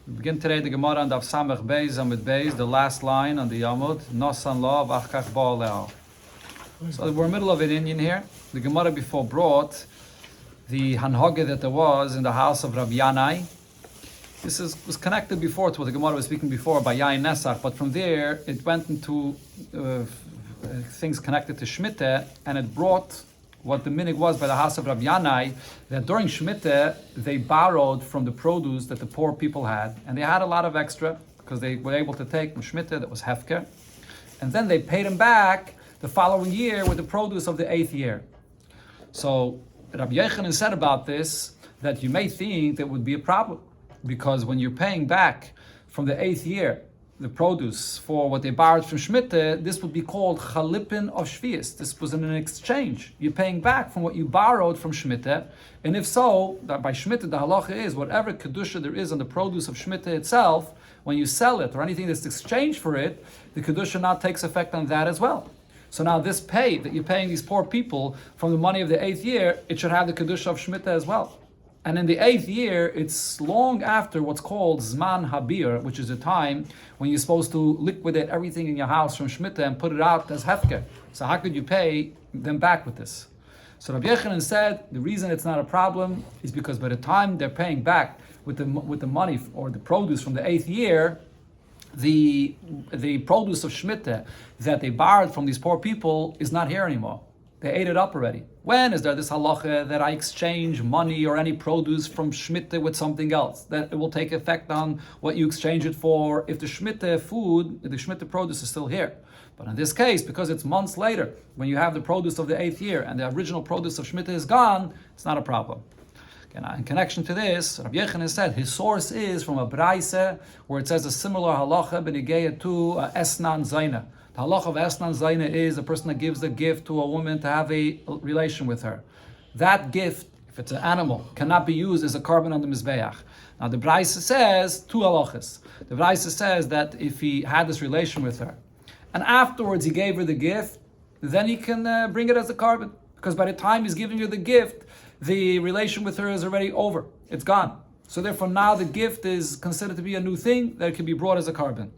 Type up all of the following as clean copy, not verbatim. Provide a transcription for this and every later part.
We begin today the Gemara on Daf Samech Beis Amud Beis, the last line on the Yamud, Nosan Lo V'achkach Ba'aleo. So we're in the middle of an Indian here. The Gemara before brought the Hanhoge that there was in the house of Rabbi Yanai. This was connected before to what the Gemara was speaking before by Yain Nesach, but from there it went into things connected to Shemitah, and it brought what the minig was by the house of Rabbi Yanai, that during Shemitah they borrowed from the produce that the poor people had, and they had a lot of extra because they were able to take from Shemitah that was hefker, and then they paid him back the following year with the produce of the 8th year. So Rabbi Yochanan said about this that you may think there would be a problem, because when you're paying back from the 8th year the produce for what they borrowed from Shemitah, this would be called chalipin of Shvius. This was an exchange. You're paying back from what you borrowed from Shemitah, and if so, that by Shemitah the halacha is whatever kedusha there is on the produce of Shemitah itself, when you sell it or anything that's exchanged for it, the kedusha now takes effect on that as well. So now this pay that you're paying these poor people from the money of the 8th year, it should have the kedusha of Shemitah as well. And in the 8th year, it's long after what's called Zman Habir, which is a time when you're supposed to liquidate everything in your house from Shemitah and put it out as Hefker. So how could you pay them back with this? So Rabbi Yochanan said the reason it's not a problem is because by the time they're paying back with the money or the produce from the 8th year, the produce of Shemitah that they borrowed from these poor people is not here anymore. They ate it up already. When is there this halacha that I exchange money or any produce from Shemitah with something else? That it will take effect on what you exchange it for if the Shemitah food, the Shemitah produce is still here. But in this case, because it's months later, when you have the produce of the 8th year and the original produce of Shemitah is gone, it's not a problem. Okay, now in connection to this, Rabbi Yochanan said his source is from a Braise where it says a similar halacha b'negeya to Esnan Zaina. The halacha of Esnan Zaina is a person that gives a gift to a woman to have a relation with her. That gift, if it's an animal, cannot be used as a carbon on the Mizbeach. Now the Braise says two halachas. The Braise says that if he had this relation with her, and afterwards he gave her the gift, then he can bring it as a carbon. Because by the time he's giving her the gift, the relation with her is already over. It's gone. So therefore now the gift is considered to be a new thing that can be brought as a carbon.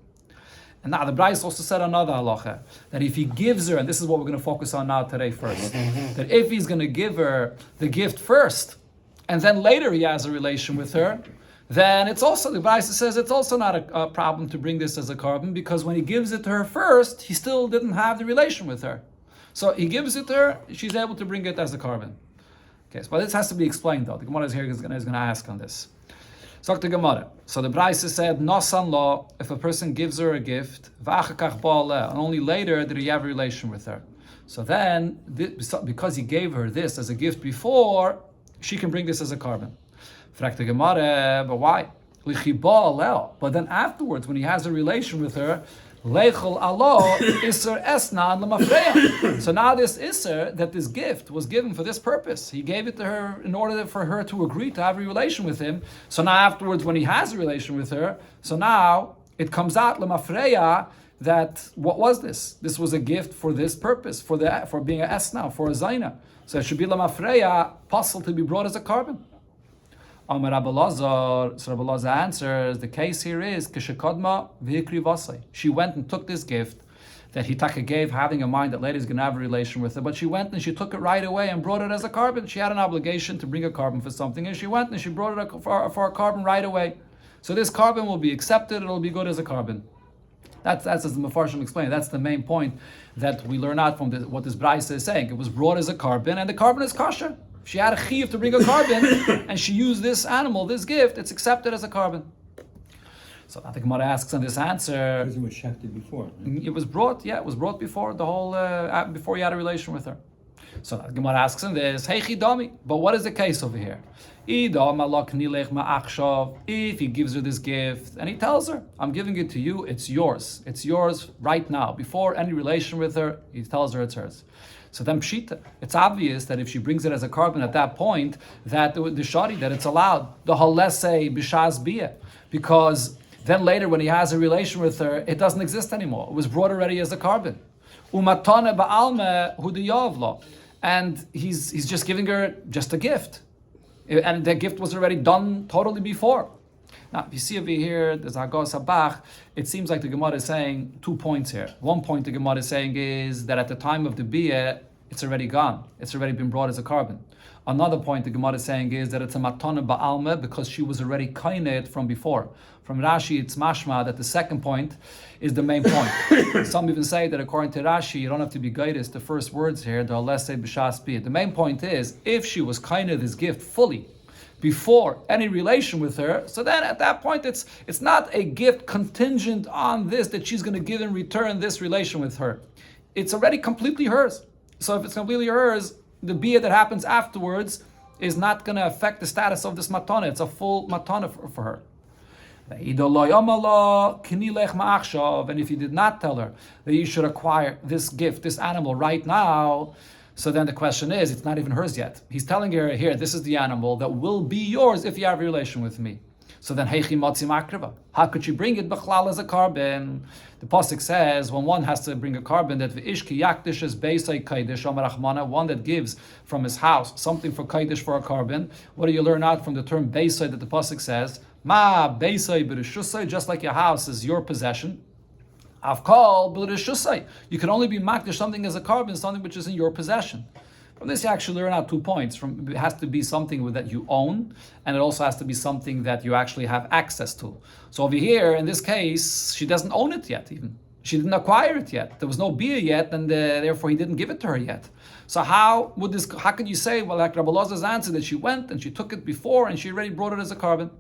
And now the Bryce also said another halacha, that if he gives her, and this is what we're going to focus on now today first, that if he's going to give her the gift first, and then later he has a relation with her, then it's also, the Bryce says it's also not a problem to bring this as a carbon, because when he gives it to her first, he still didn't have the relation with her. So he gives it to her, she's able to bring it as a carbon. Okay, so this has to be explained though. The Gemara is here is going to ask on this. So the Gemara. So the Braise said, Nosan Lo, if a person gives her a gift, V'achakach Ba'aleh, and only later did he have a relation with her. So then, because he gave her this as a gift before, she can bring this as a carbon. Frak the Gemara, but why? But then afterwards, when he has a relation with her, Leichel alo iser esnan lemafreya. So now this iser, that this gift was given for this purpose, he gave it to her in order for her to agree to have a relation with him. So now afterwards, when he has a relation with her, so now it comes out lemafreya that what was this? This was a gift for this purpose, for being an esna, for a zaina. So it should be lemafreya, possible to be brought as a carbon. Amar Rabbi Lazar, so Rabbi Lazar answers, the case here is Kishakadma V'hikri Vasai. She went and took this gift that Hitaka gave, having in mind that later he's going to have a relation with her, but she went and she took it right away and brought it as a carbon. She had an obligation to bring a carbon for something, and she went and she brought it for a carbon right away. So this carbon will be accepted, it'll be good as a carbon. That's as the Mefarshim explained. That's the main point that we learn out from what this Braisa is saying. It was brought as a carbon, and the carbon is kosher. She had a chiyuv to bring a carbon, and she used this animal, this gift, it's accepted as a carbon. So I think Gemara asks on this answer. Because it was shafted before. Right? It was brought before the whole, before he had a relation with her. So the Gemara asks on this, hey chidami, but what is the case over here? If he gives her this gift, and he tells her, I'm giving it to you, it's yours right now. Before any relation with her, he tells her it's hers. So then pshita, it's obvious that if she brings it as a carbon at that point, that the shari, that it's allowed, the halese b'shaz biyah, because then later when he has a relation with her, it doesn't exist anymore. It was brought already as a carbon. Umatane ba'alme hu deyavlo, and he's just giving her just a gift, and the gift was already done totally before. Now, if you see over here, there's Hagos Habach, it seems like the Gemara is saying 2 points here. One point the Gemara is saying is that at the time of the Biyah, it's already gone. It's already been brought as a carbon. Another point the Gemara is saying is that it's a matana ba'alma because she was already kainet from before. From Rashi, it's mashma that the second point is the main point. Some even say that according to Rashi, you don't have to be guided. The first words here, the alesse b'shas biyah. The main point is, if she was kainet this gift fully, before any relation with her, so then at that point it's not a gift contingent on this that she's going to give in return this relation with her. It's already completely hers. So if it's completely hers, the biyah that happens afterwards is not going to affect the status of this matana. It's a full matana for her. And if you did not tell her that you should acquire this gift, this animal right now, so then the question is, it's not even hers yet. He's telling her, here, this is the animal that will be yours if you have a relation with me. So then, how could she bring it b'chlal as a carbon? The pasuk says, when one has to bring a carbon, that v'ishki yakdish is beisai kaidish amar Rachmana, one that gives from his house something for kaidish for a carbon. What do you learn out from the term beisai that the pasuk says? Ma beisai b'rishusai, just like your house is your possession. Avkal b'rishusai, you can only be makdish something as a carbon, something which is in your possession. From this, you actually learn out 2 points. It has to be something that you own, and it also has to be something that you actually have access to. So over here, in this case, she doesn't own it yet, even. She didn't acquire it yet. There was no biyah yet, and therefore he didn't give it to her yet. So how could you say, well, like Rabbi Elazar's answer, that she went and she took it before and she already brought it as a carbon?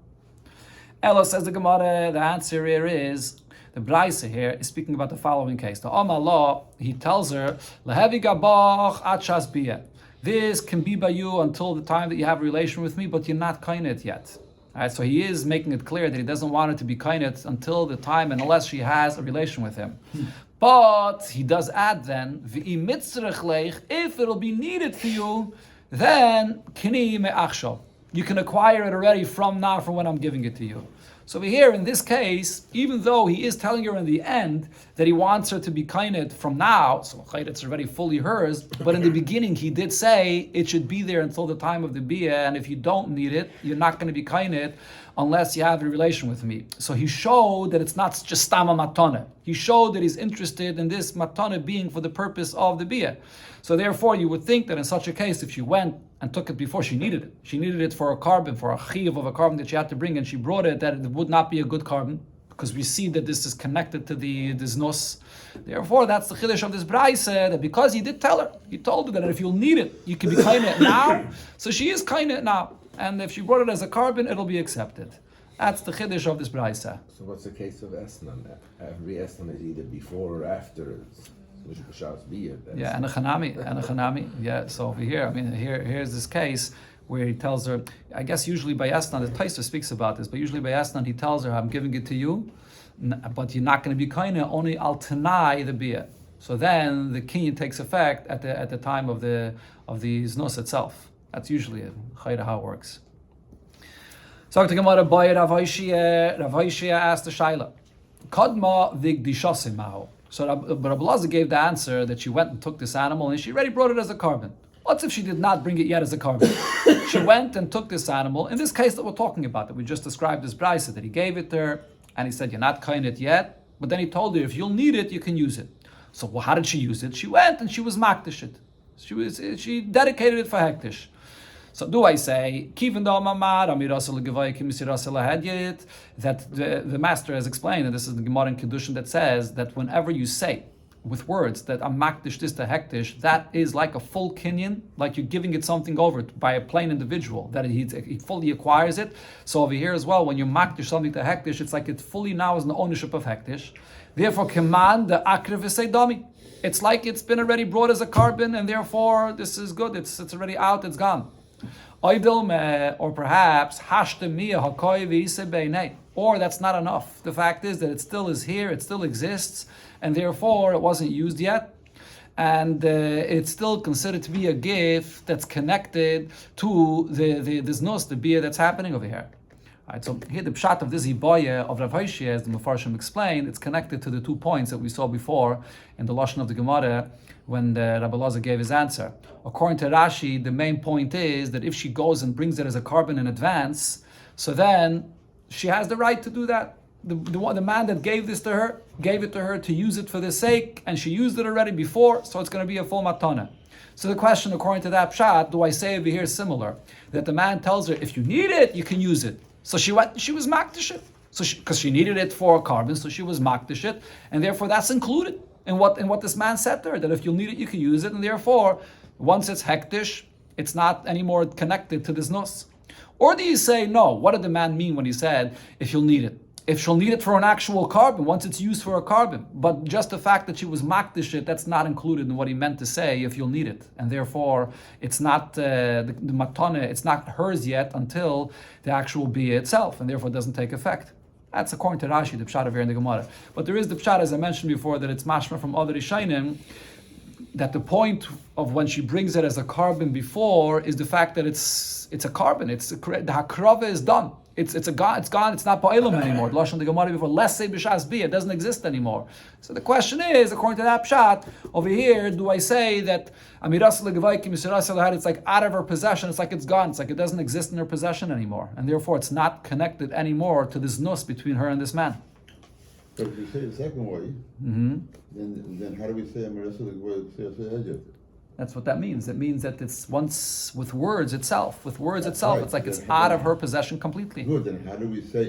Ella says the Gemara, the answer here is, the Braise here is speaking about the following case. The Omar law, he tells her, Lehevi gabach atshas biyah. This can be by you until the time that you have a relation with me, but you're not kainet yet. Alright, so he is making it clear that he doesn't want her to be kainet until the time and unless she has a relation with him. But he does add then, if it'll be needed for you, then kini me'achshav. You can acquire it already from now, from when I'm giving it to you. So over here, in this case, even though he is telling her in the end that he wants her to be kainet from now, so it's already fully hers, but in the beginning he did say it should be there until the time of the biyah, and if you don't need it, you're not going to be kainet unless you have a relation with me. So he showed that it's not just stama matana. He showed that he's interested in this matana being for the purpose of the biyah. So therefore, you would think that in such a case, if she went and took it before she needed it for a carbon, for a chiyuv of a carbon that she had to bring, and she brought it, that it would not be a good carbon, because we see that this is connected to the znos. Therefore, that's the chiddush of this braise, that because he did tell her, he told her that if you'll need it, you can be kainet now. So she is kainet now, and if she brought it as a carbon, it'll be accepted. That's the chiddush of this braise. So what's the case of esnan? Every esnan is either before or after. Yeah, and a chanami. Yeah, so over here, I mean, here's this case where he tells her, I guess usually by Esnan, the Taisa speaks about this, but usually by Esnan he tells her, I'm giving it to you, but you're not going to be kaina, only al tanai the biyah. So then the kinyan takes effect at the time of the znos itself. That's usually how it works. So to Gemara by Rav Hoshea asked the Shaila, Kadma vigdishasim maho. So Rabbi Elazar gave the answer that she went and took this animal and she already brought it as a carbon. What's if she did not bring it yet as a carbon? She went and took this animal, in this case that we're talking about, that we just described as Braisa, that he gave it to her and he said, you're not kain it yet, but then he told her, if you'll need it, you can use it. So how did she use it? She went and she was makdish it. She dedicated it for hektish. So do I say, that the master has explained, and this is the Gemara in Kiddushin that says that whenever you say with words that I'm makdish this to hektish, that is like a full kinyan, like you're giving it something over by a plain individual, that he fully acquires it. So over here as well, when you makdish something to hektish, it's like it fully now is in the ownership of hektish. Therefore, command the akriv dami. It's like it's been already brought as a carbon, and therefore this is good. It's already out. It's gone. Or perhaps or that's not enough. The fact is that it still is here, it still exists, and therefore it wasn't used yet, and it's still considered to be a gift that's connected to the znos, the biyah that's happening over here. Right, so here the pshat of this hiboya of Rav Hoshea, as the Mefarshim explained, it's connected to the 2 points that we saw before in the lashon of the Gemara when Rabbi Elazar gave his answer. According to Rashi, the main point is that if she goes and brings it as a carbon in advance, so then she has the right to do that. The man that gave this to her, gave it to her to use it for this sake, and she used it already before, so it's going to be a full matana. So the question, according to that pshat, do I say over here similar? That the man tells her, if you need it, you can use it. So she was makdish it. So because she needed it for a carbon, so she was makdish it, and therefore that's included in what this man said to her, that if you'll need it, you can use it, and therefore, once it's hektish, it's not anymore connected to this nus. Or do you say, no, what did the man mean when he said, if you'll need it? If she'll need it for an actual carbon, once it's used for a carbon, but just the fact that she was makdish it, that's not included in what he meant to say, if you'll need it. And therefore, it's not the matana, it's not hers yet until the actual bia itself, and therefore it doesn't take effect. That's according to Rashi, the pshat over here in the Gemara. But there is the pshat, as I mentioned before, that it's mashma from other Rishonim, that the point of when she brings it as a carbon before is the fact that it's a carbon. The hakrava is done. It's gone. It's not pa'ilam anymore. The lashon the Gemara before, let's say b'shas bi, it doesn't exist anymore. So the question is, according to that pshat over here, do I say that amiras legavaykim yisrael had, it's like out of her possession? It's like it's gone. It's like it doesn't exist in her possession anymore, and therefore it's not connected anymore to this nus between her and this man. But if you say the second way, then how do we say amiras legavaykim? That's what that means. It means that it's once with words itself. With words itself, right. It's like it's out of her possession completely. Good. Then how do we say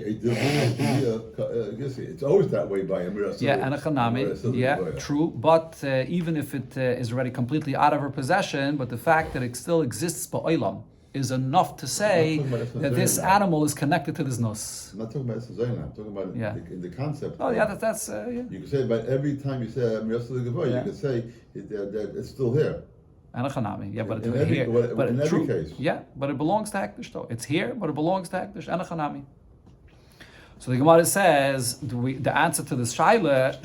it's always that way by amiras? Yeah, anachanami. Yeah, true. But even if it is already completely out of her possession, but the fact that it still exists ba'olam is enough to say that this animal is connected to this nus. I'm not talking about Suzaina, I'm talking about the concept. Oh yeah, that's yeah. You can say, but every time you say amiras legavaykim, you can say that it's still here. Anachanami, yeah, but in it's here. But in every case. Yeah, but it belongs to Hektish though. It's here, but it belongs to Hektish. Anachanami. So the Gemara says the answer to this shaila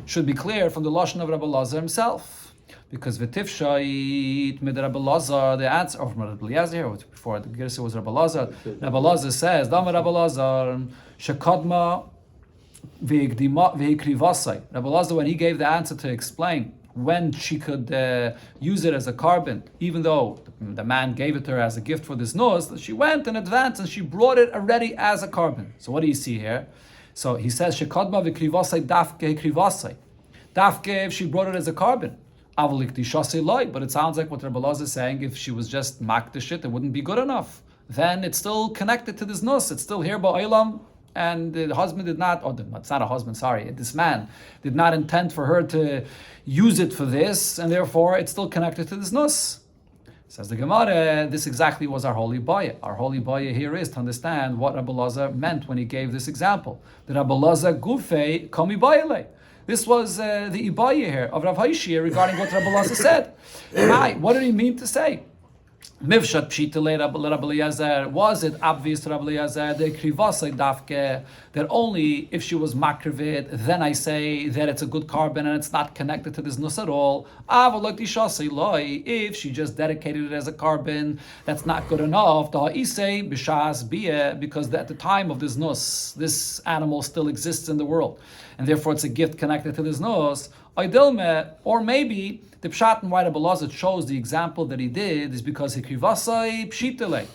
should be clear from the lashon of Rabbi Lazar himself, because v'tifshait mid Rabbi Lazar, the answer of Rabbi Eliezer, before the Gersa was Rabbi Lazar. Rabbi Lazar says, Dama Rabbi Lazar shekadma v'hikrivasai. Rabbi Lazar, when he gave the answer to explain when she could use it as a carbon, even though the man gave it to her as a gift for this nose, she went in advance and she brought it already as a carbon. So what do you see here? So he says, Shekadma v'krivasai dafke krivasai. Dafke, if she brought it as a carbon. But it sounds like what Rabbi Lazar is saying, if she was just makdish it wouldn't be good enough. Then it's still connected to this nus. It's still here ba'olam. And the husband did not, it's not a husband, sorry, this man did not intend for her to use it for this, and therefore it's still connected to this nus. Says the Gemara, this exactly was our holy baya. Our holy baya here is to understand what Rabbi Lazar meant when he gave this example. The Rabbi Lazar gufei komi bayale. This was the ibaya here of Rav Haishi regarding what Rabbi Lazar said. What did he mean to say? Mivshat pshita Rabbi Eliezer, was it obvious to Rabbi Eliezer the krivasai dafke that only if she was makrivit, then I say that it's a good carbon and it's not connected to this nus at all. If she just dedicated it as a carbon, that's not good enough. Because at the time of this nus, this animal still exists in the world, and therefore it's a gift connected to this nus. Or maybe the pshat and why Rabbi Lazar chose the example that he did is because hikrivasai pshitele.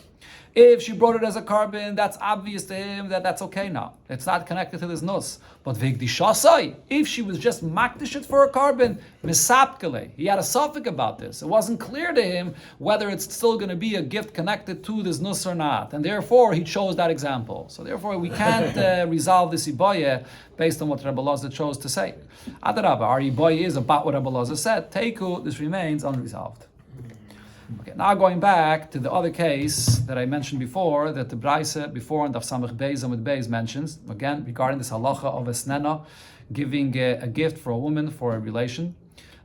If she brought it as a carbon, that's obvious to him that that's okay now. It's not connected to this nus. But v'gdishasai, if she was just makdish it for a carbon, misapkele. He had a suffix about this. It wasn't clear to him whether it's still going to be a gift connected to this nus or not. And therefore, he chose that example. So therefore, we can't resolve this ibaya based on what Rabbi Lazar chose to say. Adarabba, our ibaya is about what Rabbi Lazar said. Teiku, this remains unresolved. Okay, now going back to the other case that I mentioned before, that the Braise before in Daf Samech Beis Amud Beis mentions, again, regarding this halacha of a snena, giving a gift for a woman for a relation,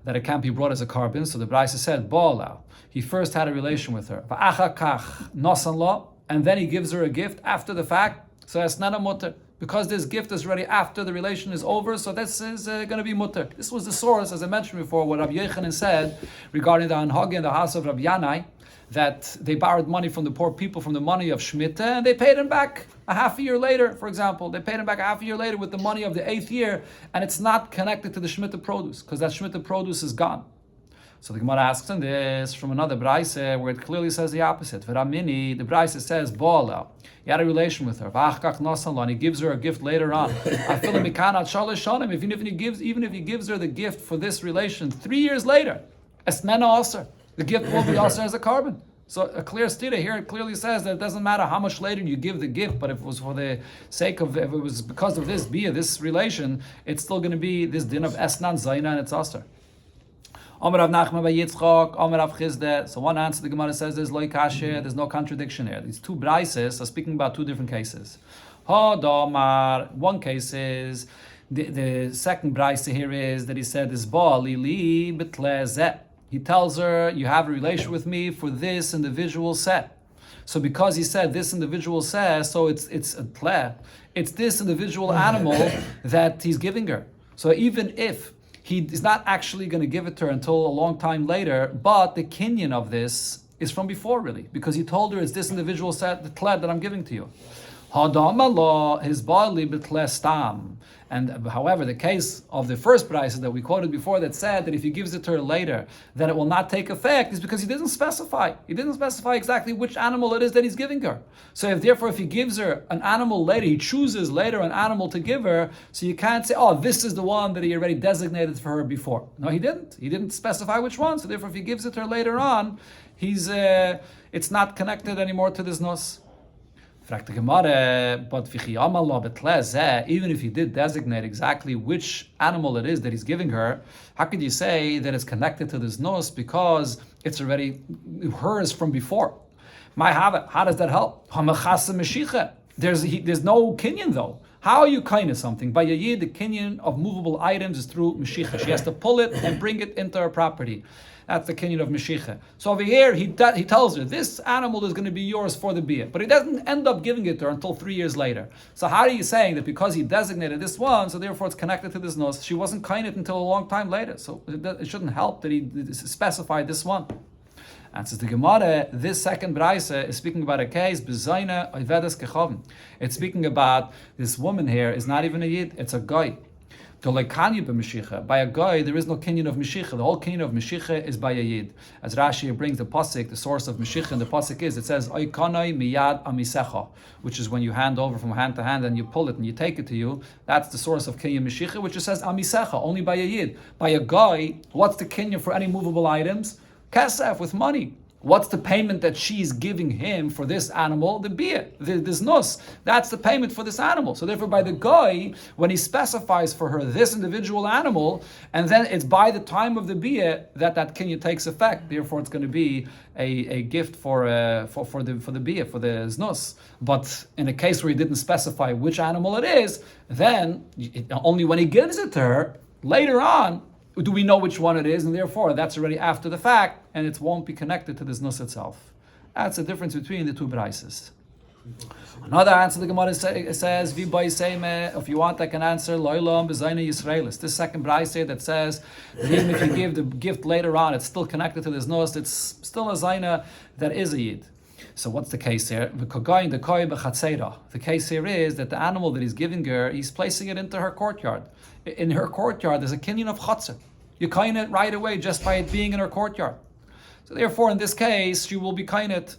that it can't be brought as a carbon. So the Braise said, Ba'ala, he first had a relation with her, Va'achakach nosan la, and then he gives her a gift after the fact, so a snena mutter. Because this gift is ready after the relation is over, so this is going to be mutter. This was the source, as I mentioned before, what Rabbi Yechanan said regarding the Anhagi in the house of Rabbi Yanai, that they borrowed money from the poor people from the money of Shemitah, and they paid him back a half a year later, for example. They paid him back a half a year later with the money of the 8th year, and it's not connected to the Shemitah produce, because that Shemitah produce is gone. So the Gemara asks in this from another Braise where it clearly says the opposite. V'ramini, the Braise says Ba'ala. He had a relation with her. V'achkach nasan, and he gives her a gift later on. Even if he gives her the gift for this relation 3 years later, esmena aser, the gift will be aser as a carbon. So a clear stira here, it clearly says that it doesn't matter how much later you give the gift, but if it was for the sake of, if it was because of this relation, it's still going to be this din of esnan zayna and it's aser. Omer Rav Nachman by Yitzchak, Omer Rav Chizde. So one answer the Gemara says there's loy kasher, there's no contradiction here. These two braises are speaking about two different cases. Damar, one case is, the second braise here is that he said this ba lili betlezet. He tells her, you have a relation with me for this individual set. So because he said this individual set, so it's a tle, it's this individual animal that he's giving her. So even if he is not actually going to give it to her until a long time later, but the kinyan of this is from before, really, because he told her it's this individual set, the tled that I'm giving to you. His bali betlestam. And however, the case of the first price that we quoted before that said that if he gives it to her later, then it will not take effect, is because he didn't specify. He didn't specify exactly which animal it is that he's giving her. So if he gives her an animal later, he chooses later an animal to give her, so you can't say, oh, this is the one that he already designated for her before. No, he didn't. He didn't specify which one. So therefore, if he gives it to her later on, it's not connected anymore to this nos. But even if he did designate exactly which animal it is that he's giving her, how could you say that it's connected to this nos because it's already hers from before? How does that help? There's no kinyan though. How are you kind of something? By Yayid, the kinyan of movable items is through Meshicha. She has to pull it and bring it into her property. That's the kinyan of Meshicha. So over here, he tells her, this animal is going to be yours for the bia. But he doesn't end up giving it to her until 3 years later. So how are you saying that because he designated this one, so therefore it's connected to this nos, she wasn't kind it until a long time later. So it shouldn't help that he specified this one. And says the Gemara, this second braise is speaking about a case, B'zayna Avoda Zara. It's speaking about this woman here is not even a yid, it's a guy. By a guy, there is no kinyan of Meshicha. The whole kinyan of Meshicha is by a yid. As Rashi brings the pasuk, the source of Meshicha, and the pasuk is, it says, Oikanoi miyad amisecha, which is when you hand over from hand to hand and you pull it and you take it to you. That's the source of kinyan Meshicha, which just says amisecha, only by a yid. By a guy, what's the kinyan for any movable items? Kesef, with money. What's the payment that she's giving him for this animal? The bia, this nos. That's the payment for this animal. So therefore, by the guy, when he specifies for her this individual animal, and then it's by the time of the bia that kinyan takes effect. Therefore, it's going to be a gift for the bia, for the znos. But in a case where he didn't specify which animal it is, then only when he gives it to her later on do we know which one it is, and therefore that's already after the fact, and it won't be connected to this nus itself. That's the difference between the two braises. Another answer the Gemara says, if you want, I can answer, Loilam B'zayna Yisraelis. This second braise that says that even if you give the gift later on, it's still connected to this nus, it's still a zayna that is a yid. So what's the case here? The case here is that the animal that he's giving her, he's placing it into her courtyard. In her courtyard, there's a kinyan of chatzah. You kind it right away just by it being in her courtyard. So therefore, in this case, she will be kind it.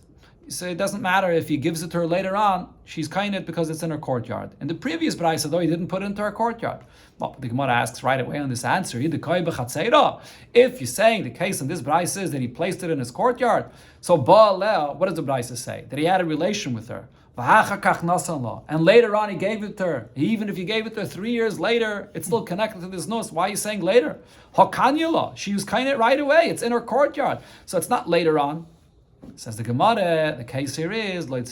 So it doesn't matter if he gives it to her later on, she's kind it because it's in her courtyard. In the previous brayso, though, he didn't put it into her courtyard. Well, the Gemara asks right away on this answer, if you're saying the case in this brayso is that he placed it in his courtyard, so what does the brayso say? That he had a relation with her. And later on he gave it to her. Even if he gave it to her 3 years later, it's still connected to this nos. Why are you saying later? She was kind it right away. It's in her courtyard. So it's not later on. Says the Gemara, the case here is, he didn't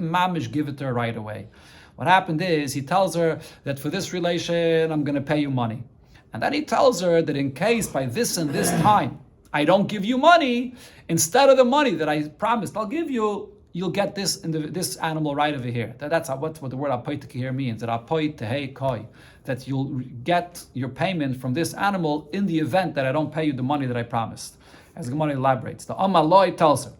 mamish give it to her right away. What happened is, he tells her that for this relation, I'm going to pay you money. And then he tells her that in case by this and this time, I don't give you money, instead of the money that I promised I'll give you, you'll get this this animal right over here. That's what the word apoitiki here means. That apoit tehei koi, that you'll get your payment from this animal in the event that I don't pay you the money that I promised. As the Gemara elaborates, the Amaloi tells her,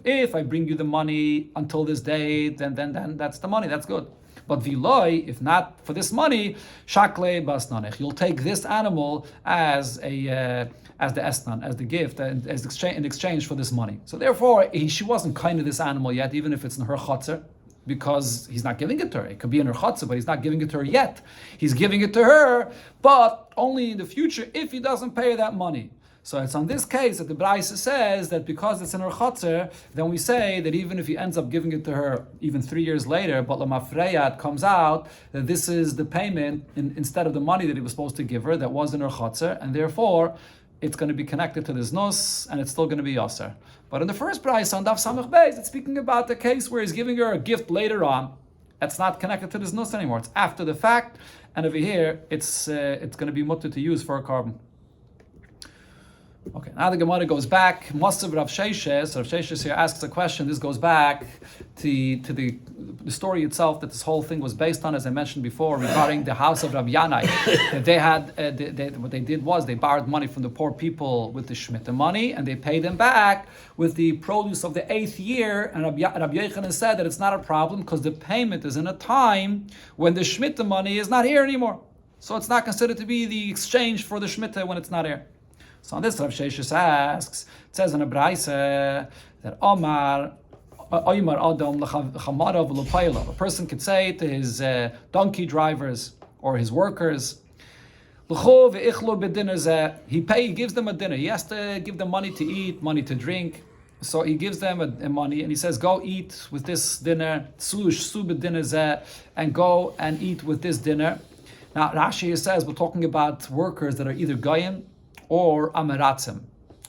if I bring you the money until this date, then that's the money, that's good. But viloi, if not for this money, shakle basnanech. You'll take this animal as the esnan, as the gift, in exchange for this money. So therefore, she wasn't kind of this animal yet, even if it's in her chotzer, because he's not giving it to her. It could be in her chotzer, but he's not giving it to her yet. He's giving it to her, but only in the future if he doesn't pay her that money. So it's on this case that the Braisa says that because it's in her chotzer, then we say that even if he ends up giving it to her even 3 years later, but lamafreya, it comes out that this is the payment instead of the money that he was supposed to give her that was in her chotzer, and therefore it's going to be connected to this nus, and it's still going to be yaser. But in the first Braisa on Daf Samach Beis, it's speaking about the case where he's giving her a gift later on. It's not connected to this nus anymore. It's after the fact, and over here it's going to be mutter to use for a carbon. Okay, now the Gemara goes back. Mosav Rav Sheshes. Rav Sheshes here asks a question. This goes back to the story itself that this whole thing was based on, as I mentioned before, regarding the house of Rav Yanai. That they had, what they did was they borrowed money from the poor people with the Shemitah money, and they paid them back with the produce of the 8th year. And Rabbi Yochanan said that it's not a problem because the payment is in a time when the Shemitah money is not here anymore. So it's not considered to be the exchange for the Shemitah when it's not here. So on this, Rav Sheshes asks, it says in a Braisa that a person could say to his donkey drivers or his workers, he gives them a dinner. He has to give them money to eat, money to drink. So he gives them a money and he says, go eat with this dinner, and go and eat with this dinner. Now Rashi says we're talking about workers that are either goyim or amaratzim.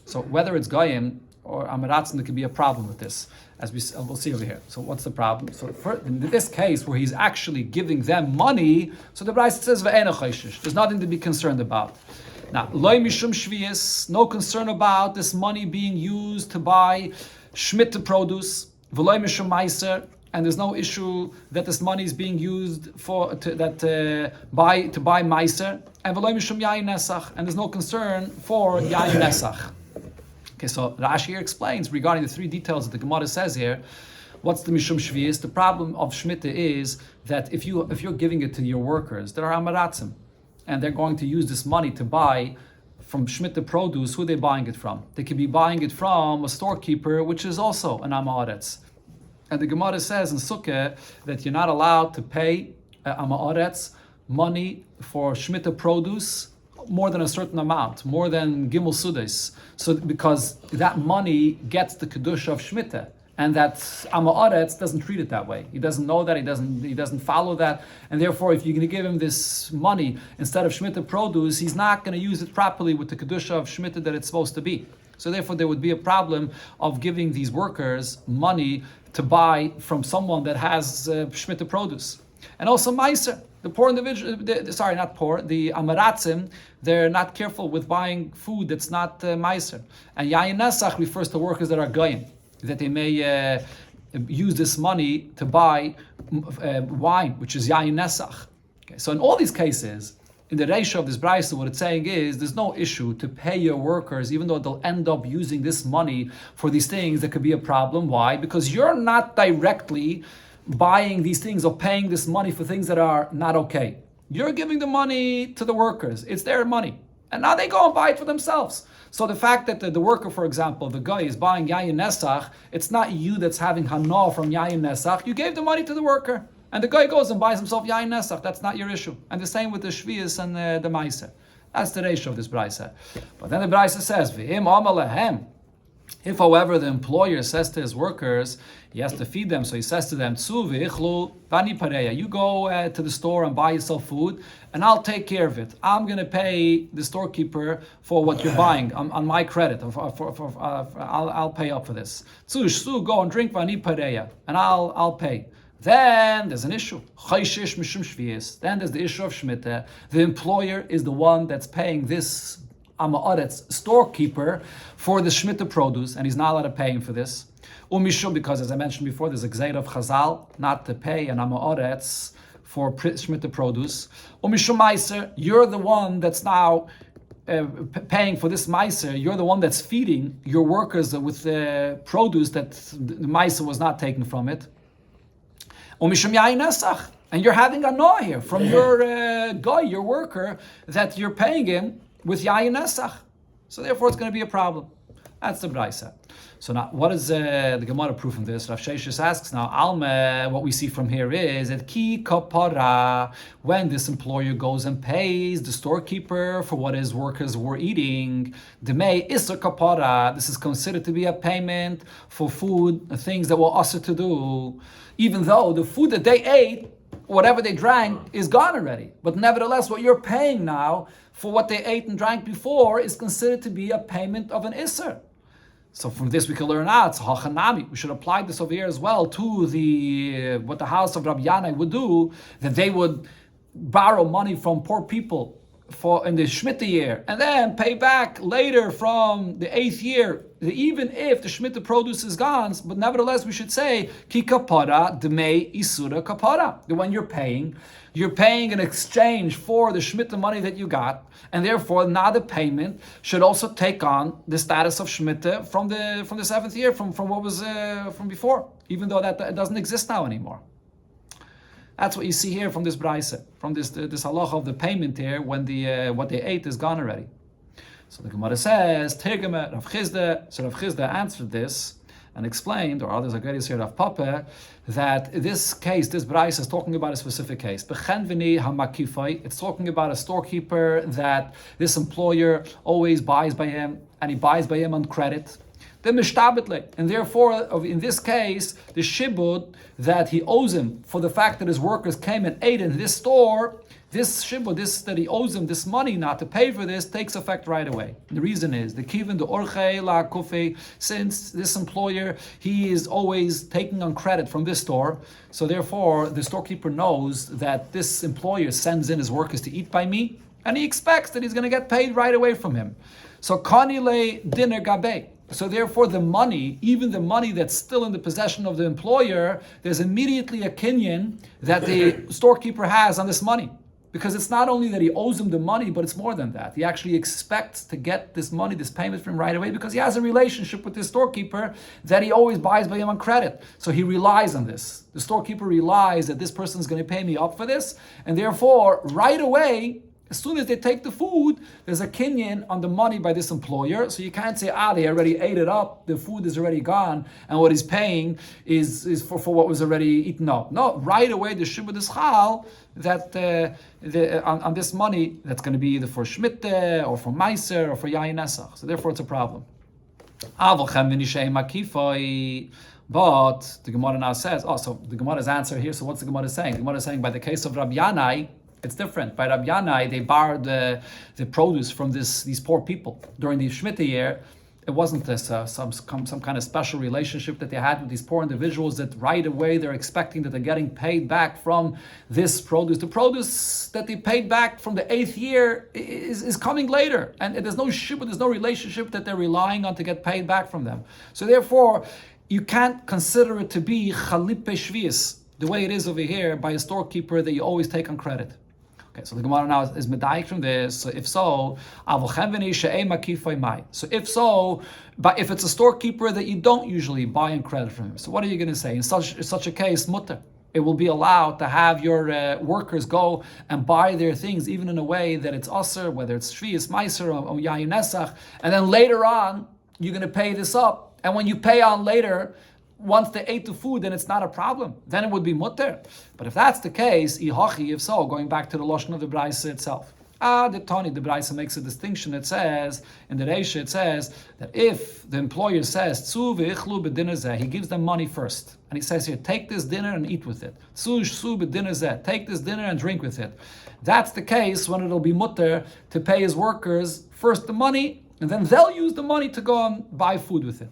So whether it's goyim or amaratzim, there could be a problem with this, as we'll see over here. So what's the problem? So in this case, where he's actually giving them money, so the Braisa says ve'ena chayshish. There's nothing to be concerned about. Now, loy mishum shvius, no concern about this money being used to buy Shemitah produce, v'loy mishum meiser, and there's no issue that this money is being used to buy meiser, and v'loy mishum yayin nesach, and there's no concern for yayin nesach. Okay, so Rashi here explains regarding the 3 details that the Gemara says here. What's the mishum shvius? The problem of Shemitah is that if you're giving it to your workers, there are amaratzim, and they're going to use this money to buy from Shemitah produce. Who are they buying it from? They could be buying it from a storekeeper, which is also an amaretz. And the Gemara says in Sukkah that you're not allowed to pay amaretz money for Shemitah produce more than a certain amount, more than Gimel Sudes. So because that money gets the Kedusha of Shemitah, and that Amaretz doesn't treat it that way. He doesn't know that, he doesn't follow that, and therefore if you're going to give him this money instead of Shemitah produce, he's not going to use it properly with the Kedusha of Shemitah that it's supposed to be. So therefore there would be a problem of giving these workers money to buy from someone that has Shemitah produce. And also Meiser, the poor individual, not poor, the Amaratzim, they're not careful with buying food that's not Meiser. And Yayin Nesach refers to workers that are Goyim, that they may use this money to buy wine, which is Yayin Nesach. Okay, so in all these cases, in the ratio of this Braisa, what it's saying is there's no issue to pay your workers, even though they'll end up using this money for these things. That could be a problem. Why? Because you're not directly buying these things or paying this money for things that are not okay. You're giving the money to the workers. It's their money. And now they go and buy it for themselves. So the fact that the worker, for example, the guy is buying Yayin Nesach, it's not you that's having Hana from Yayin Nesach. You gave the money to the worker. And the guy goes and buys himself Yayin Nesach. That's not your issue. And the same with the Shvius and the Meiser. That's the ratio of this Braisa. But then the Braisa says, V'im amalehem. If, however, the employer says to his workers, he has to feed them, so he says to them, you go to the store and buy yourself food, and I'll take care of it. I'm going to pay the storekeeper for what you're buying on my credit. I'll pay up for this. Go and drink, and I'll pay. Then there's an issue. Then there's the issue of Shemitah. The employer is the one that's paying this Amaretz storekeeper for the Shemitah produce, and he's not allowed to pay him for this. Umishum, because as I mentioned before, there's a Gzeir of Chazal not to pay an Amaretz for Shemitah produce. Umishum Meiser, you're the one that's now paying for this Meiser. You're the one that's feeding your workers with the produce that the Meiser was not taken from it. Umishum Yayin Nesach, And you're having a no here from your guy, your worker, that you're paying him with yayin nesach. So therefore it's going to be a problem. That's the Braisa. So now, what is the Gemara proof from this? Rav Sheshes asks now, Alma, what we see from here is that ki kapara, when this employer goes and pays the storekeeper for what his workers were eating, demei isser kapara, this is considered to be a payment for food, things that were also to do, even though the food that they ate, whatever they drank, is gone already. But nevertheless, what you're paying now for what they ate and drank before is considered to be a payment of an isser. So from this we can learn out hachanami. We should apply this over here as well to the what the house of Rabbi Yanai would do, that they would borrow money from poor people for in the Shemitah year and then pay back later from the 8th year, even if the Shemitah produce is gone. But nevertheless, we should say ki kapara demei isura kapara. That when you're paying in exchange for the Shemitah money that you got, and therefore now the payment should also take on the status of Shemitah from the 7th year, from what was from before, even though that doesn't exist now anymore. That's what you see here from this Braisa, from this halacha of the payment here when the what they ate is gone already. So the Gemara says, Tergeme Rav Chizda. So Rav Chizda answered this and explained, or others agree here, Rav Papa, that this case, this Braisa is talking about a specific case. Bechenveni hamakifai. It's talking about a storekeeper that this employer always buys by him, and he buys by him on credit. The mishtabetle, and therefore, in this case, the shibud that he owes him for the fact that his workers came and ate in this store, this shibud, this that he owes him this money not to pay for this, takes effect right away. The reason is the kivin the orche la kufe, since this employer he is always taking on credit from this store, so therefore the storekeeper knows that this employer sends in his workers to eat by me, and he expects that he's going to get paid right away from him. So kanile dinner gabe. So therefore the money, even the money that's still in the possession of the employer, there's immediately a kinyan that the storekeeper has on this money. Because it's not only that he owes him the money, but it's more than that. He actually expects to get this money, this payment from him right away, because he has a relationship with this storekeeper that he always buys by him on credit. So he relies on this. The storekeeper relies that this person is going to pay me up for this, and therefore, right away, as soon as they take the food, there's a kinyan on the money by this employer. So you can't say, they already ate it up, the food is already gone, and what he's paying is for what was already eaten up. No, right away the shibud is chal that on this money that's going to be either for shmiteh or for meiser or for yayin nesach. So therefore it's a problem. But the Gemara now says, so the Gemara's answer here, so what's the Gemara saying? The Gemara is saying by the case of Rabbi Yanai, it's different. By Rabbi Yanai, they borrowed the produce from these poor people during the Shemitah year. It wasn't this some kind of special relationship that they had with these poor individuals that right away they're expecting that they're getting paid back from this produce. The produce that they paid back from the 8th year is coming later, and there's no shibud, there's no relationship that they're relying on to get paid back from them. So therefore, you can't consider it to be chalipe shvius, the way it is over here by a storekeeper that you always take on credit. Okay, so the Gemara now is medayik from this. So if so, but if it's a storekeeper that you don't usually buy in credit from him, so what are you going to say? In such a case, mutter. It will be allowed to have your workers go and buy their things, even in a way that it's aser, whether it's shvius, meiser, or yayin nesach, and then later on, you're going to pay this up. And when you pay on later, once they ate the food, then it's not a problem. Then it would be mutter. But if that's the case, ihachi, if so, going back to the lashon of the Braisa itself. The Braisa makes a distinction. It says, in the Reisha, it says that if the employer says, Tzu v'ichlu b'dinner zeh, he gives them money first. And he says here, take this dinner and eat with it. Tzu shsu b'dinner zeh, take this dinner and drink with it. That's the case when it'll be mutter to pay his workers first the money, and then they'll use the money to go and buy food with it.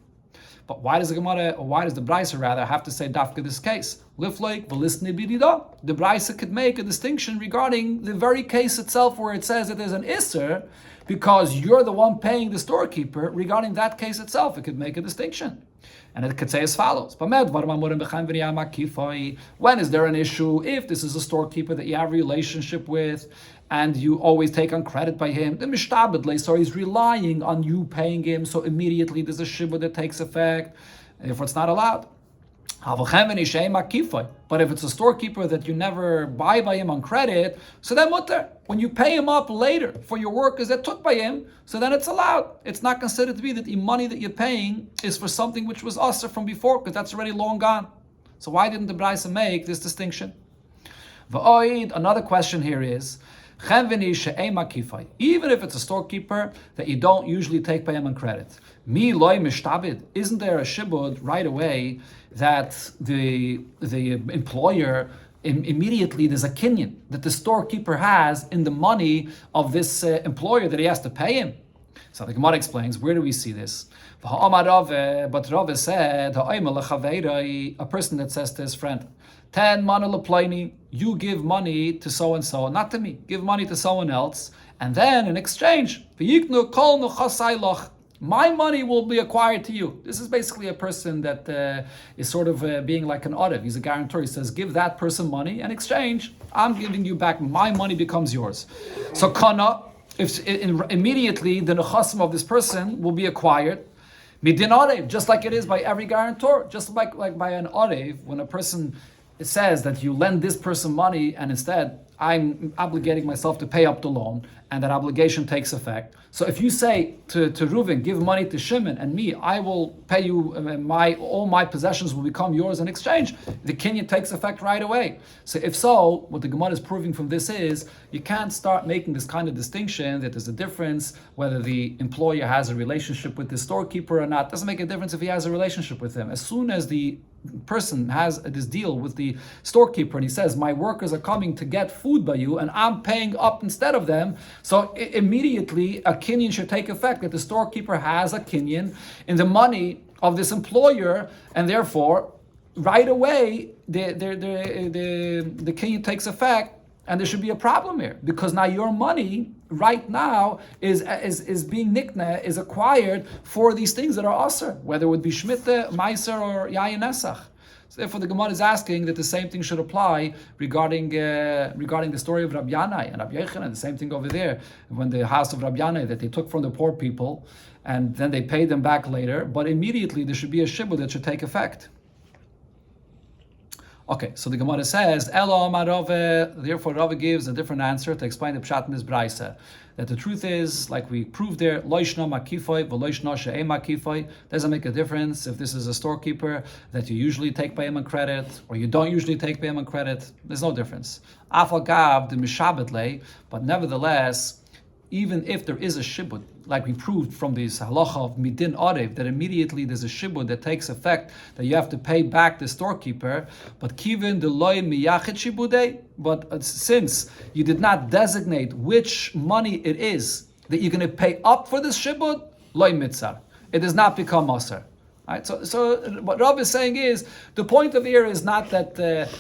But why does the Gemara, or why does the Braisa rather have to say dafka this case? Lifloik v'lisni b'dida. The Braisa could make a distinction regarding the very case itself where it says that there's an isser because you're the one paying the storekeeper. Regarding that case itself, it could make a distinction. And it could say as follows. When is there an issue? If this is a storekeeper that you have a relationship with and you always take on credit by him, the mishtabedle, so he's relying on you paying him, so immediately there's a shibud that takes effect, therefore it's not allowed. But if it's a storekeeper that you never buy by him on credit, so then mutter. When you pay him up later for your workers that took by him, so then it's allowed. It's not considered to be that the money that you're paying is for something which was usher from before, because that's already long gone. So why didn't the Braisa make this distinction? Another question here is, even if it's a storekeeper that you don't usually take by him on credit, isn't there a shibud right away that the employer immediately, there's a kinyan that the storekeeper has in the money of this employer that he has to pay him? So the Gemara explains, where do we see this? But Rava said, a person that says to his friend, 10 mana you give money to so and so, not to me, give money to someone else, and then in exchange, my money will be acquired to you. This is basically a person that is sort of being like an odev. He's a guarantor. He says, give that person money, in exchange, I'm giving you back, my money becomes yours. So kana, immediately the nechasim of this person will be acquired. Midin odev, just like it is by every guarantor, just like by an odev, when a person says that you lend this person money and instead I'm obligating myself to pay up the loan, and that obligation takes effect. So if you say to Reuven, give money to Shimon, and me, I will pay you, all my possessions will become yours in exchange, the kinyan takes effect right away. So if so, what the Gemara is proving from this is, you can't start making this kind of distinction that there's a difference whether the employer has a relationship with the storekeeper or not. It doesn't make a difference if he has a relationship with him. As soon as the person has this deal with the storekeeper and he says, my workers are coming to get food by you and I'm paying up instead of them, so immediately a kinyan should take effect, that the storekeeper has a kinyan in the money of this employer, and therefore right away the kinyan takes effect. And there should be a problem here, because now your money right now is being nikna, is acquired for these things that are aser, whether it would be shmita, meiser, or yayin esach. So therefore, the Gemara is asking that the same thing should apply regarding the story of Rabbi Yanai and Rabbi Yochanan. The same thing over there, when the house of Rabbi Yanai that they took from the poor people, and then they paid them back later. But immediately there should be a shibud that should take effect. Okay, so the Gemara says, Elo Amar Rava, therefore Rava gives a different answer to explain the pshat in this brayse. That the truth is, like we proved there, loishna makifoi, v'loishna she'e makifoi, doesn't make a difference if this is a storekeeper that you usually take by him on credit, or you don't usually take by him on credit. There's no difference. Afal gav, the mishabet lay, but nevertheless, even if there is a shibud, like we proved from this halacha of midin arev, that immediately there's a shibud that takes effect, that you have to pay back the storekeeper, but kivin the loy miyachet shibudei, but since you did not designate which money it is that you're going to pay up for this shibud, loy mitzar, it does not become aser. Right, so what Rav is saying is, the point of here is not that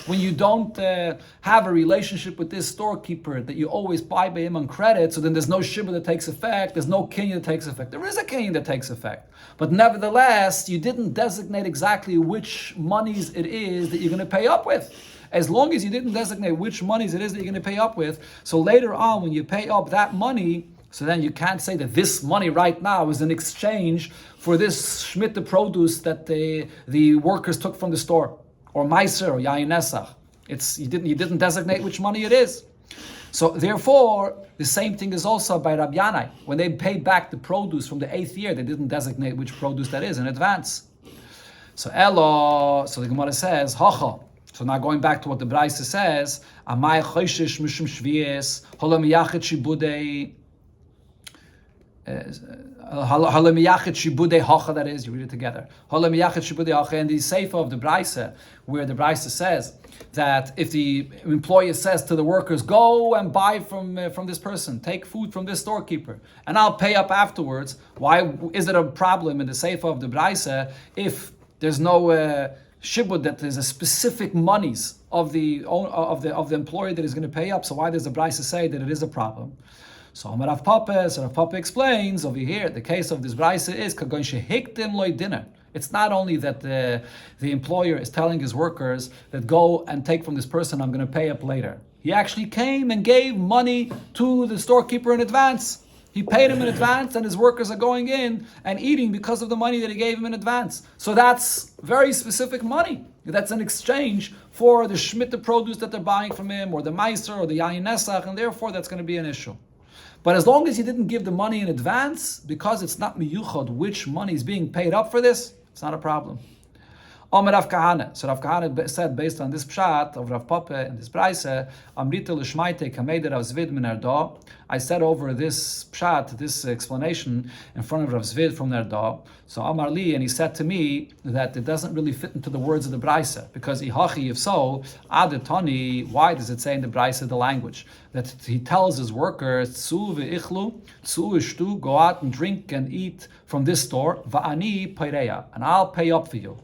when you don't have a relationship with this storekeeper, that you always buy by him on credit, so then there's no shibud that takes effect, there's no kinyan that takes effect. There is a kinyan that takes effect. But nevertheless, you didn't designate exactly which monies it is that you're going to pay up with. As long as you didn't designate which monies it is that you're going to pay up with, so later on when you pay up that money, so then you can't say that this money right now is in exchange for this shmita produce that the workers took from the store, or meiser, or yayin esach. You didn't designate which money it is. So therefore, the same thing is also by Rabbi Yanai. When they paid back the produce from the 8th year, they didn't designate which produce that is in advance. So the Gemara says, hacha. So now going back to what the Braisa says, amay choishish mishum shvies, holam yachid shibudei. That is, you read it together. And the Seifa of the Braisa, where the Braisa says that if the employer says to the workers, go and buy from this person, take food from this storekeeper, and I'll pay up afterwards. Why is it a problem in the Seifa of the Braisa if there's no shibud, that there's a specific monies of the employer that is going to pay up? So why does the Braisa say that it is a problem? So Rav Papa explains over here, the case of this brayse is kagon shehiktim loy dinner. It's not only that the employer is telling his workers that go and take from this person, I'm going to pay up later. He actually came and gave money to the storekeeper in advance. He paid him in advance, and his workers are going in and eating because of the money that he gave him in advance. So that's very specific money. That's an exchange for the Shemitah produce that they're buying from him, or the Meiser, or the Yayin Nesach, and therefore that's going to be an issue. But as long as he didn't give the money in advance, because it's not miyuchad which money is being paid up for this, it's not a problem. Omer Rav Kahana. So Rav Kahana said, based on this pshat of Rav Papa and this Braise, Amrita l'shmaite kamei Rav Zvid min Erda. I said over this pshat, this explanation, in front of Rav Zvid from Erda. So Amar Li, and he said to me that it doesn't really fit into the words of the Braise, because ihachi, if so, adetani, why does it say in the Braise the language? That he tells his workers, tzu ve'ichlu, tzu ishtu, go out and drink and eat from this store, va'ani peireya, and I'll pay up for you.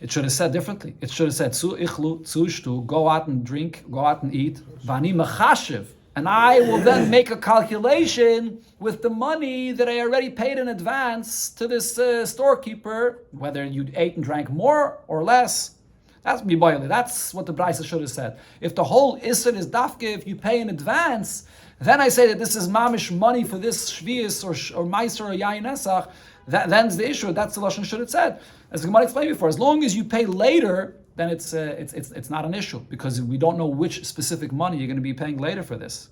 It should have said differently. It should have said, Tzu ichlu, tzu shtu, go out and drink, go out and eat, vani mechashiv, and I will then make a calculation with the money that I already paid in advance to this storekeeper, whether you ate and drank more or less. That's mibayli. That's what the Braisa should have said. If the whole Isser is dafke, if you pay in advance, then I say that this is mamish money for this shvius or meiser or yayin esach. Then's the issue. That's the lashon should have said. As the Gemara explained before, as long as you pay later, then it's not an issue, because we don't know which specific money you're going to be paying later for this.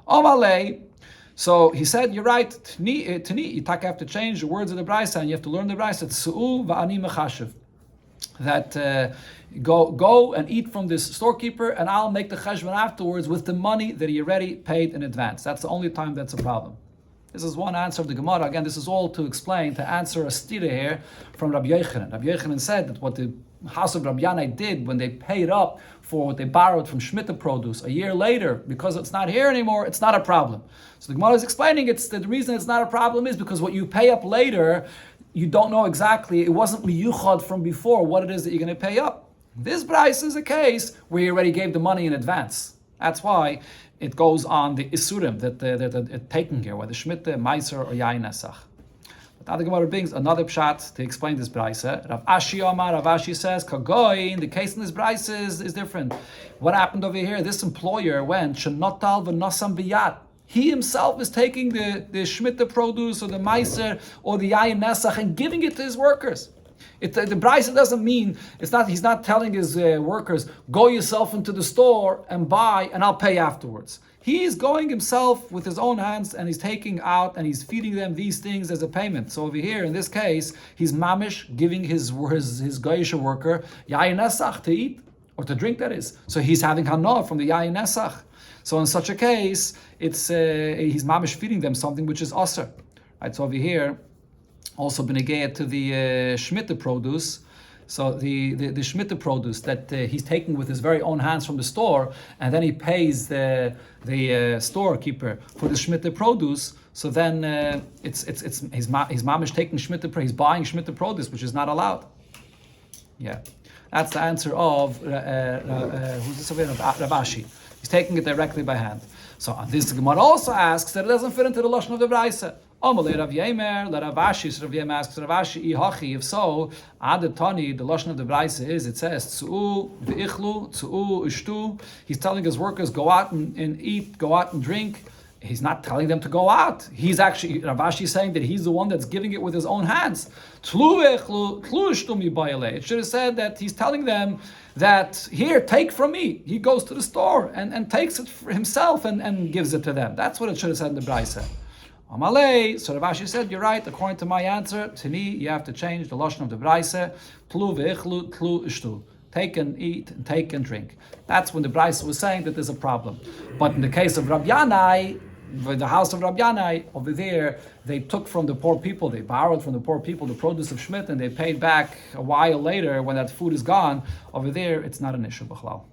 Amalei. So he said, you're right. Tani, you have to change the words of the Braisa, and you have to learn the Braisa. Tsu'u va'ani mechashiv. That go and eat from this storekeeper, and I'll make the cheshbon afterwards with the money that he already paid in advance. That's the only time that's a problem. This is one answer of the Gemara. Again, this is all to explain, to answer a stira here from Rabbi Yochanan. Rabbi Yochanan said that what the house of Rabbi Yanai did when they paid up for what they borrowed from Shemitah produce a year later, because it's not here anymore, it's not a problem. So the Gemara is explaining the reason it's not a problem is because what you pay up later, you don't know exactly, it wasn't miyuchad from before what it is that you're going to pay up. This price is a case where you already gave the money in advance. That's why it goes on the isurim that they're taken here, whether Shemitah, Meiser, or Yayin Nesach. But now the Gemara brings another pshat to explain this Braise. Rav Ashi Omar, Rav Ashi says, Kagoin, the case in this Braise is different. What happened over here? This employer went, Shenotal v'nosam biyat. He himself is taking the Shemitah produce or the Meiser or the Yayin Nesach and giving it to his workers. The Braisa doesn't mean, he's not telling his workers, go yourself into the store and buy and I'll pay afterwards. He's going himself with his own hands and he's taking out and he's feeding them these things as a payment. So over here, in this case, he's mamish giving his Goyish worker Yayin Nesach to eat or to drink, that is. So he's having Hana from the Yayin Nesach. So in such a case, it's he's mamish feeding them something which is aser. Right, so over here, also benegea to the Shemitah produce. So the Shemitah produce that he's taking with his very own hands from the store, and then he pays the storekeeper for the Shemitah produce. So then he's mamish taking Shemitah, he's buying Shemitah produce, which is not allowed. Yeah, that's the answer of who's this over here? Rav Ashi. He's taking it directly by hand. So on this, the Gemara also asks that it doesn't fit into the lashon of the Braisa. Amalei Rav Yemer, Rav Ashi. So Rav Yemer asks Rav Ashi, ihachi. If so, adatani, the lashon of the Braisa is, it says tzu'u v'ichlu, tzu'u ishtu. He's telling his workers, go out and eat, go out and drink. He's not telling them to go out. He's actually, Rav Ashi is saying that he's the one that's giving it with his own hands. It should have said that he's telling them that, here, take from me. He goes to the store and takes it for himself and gives it to them. That's what it should have said in the Braisa. Amalei, so Rav Ashi said, you're right, according to my answer, Tini, you have to change the lashon of the Braisa. Tlu ve'ichlu, tlu ishtu. Take and eat, and take and drink. That's when the Braisa was saying that there's a problem. But in the case of Rabbi Yanai, the house of Rabbi Yanai, over there, they took from the poor people, they borrowed from the poor people the produce of Shemitah, and they paid back a while later when that food is gone. Over there, it's not an issue, b'chlal.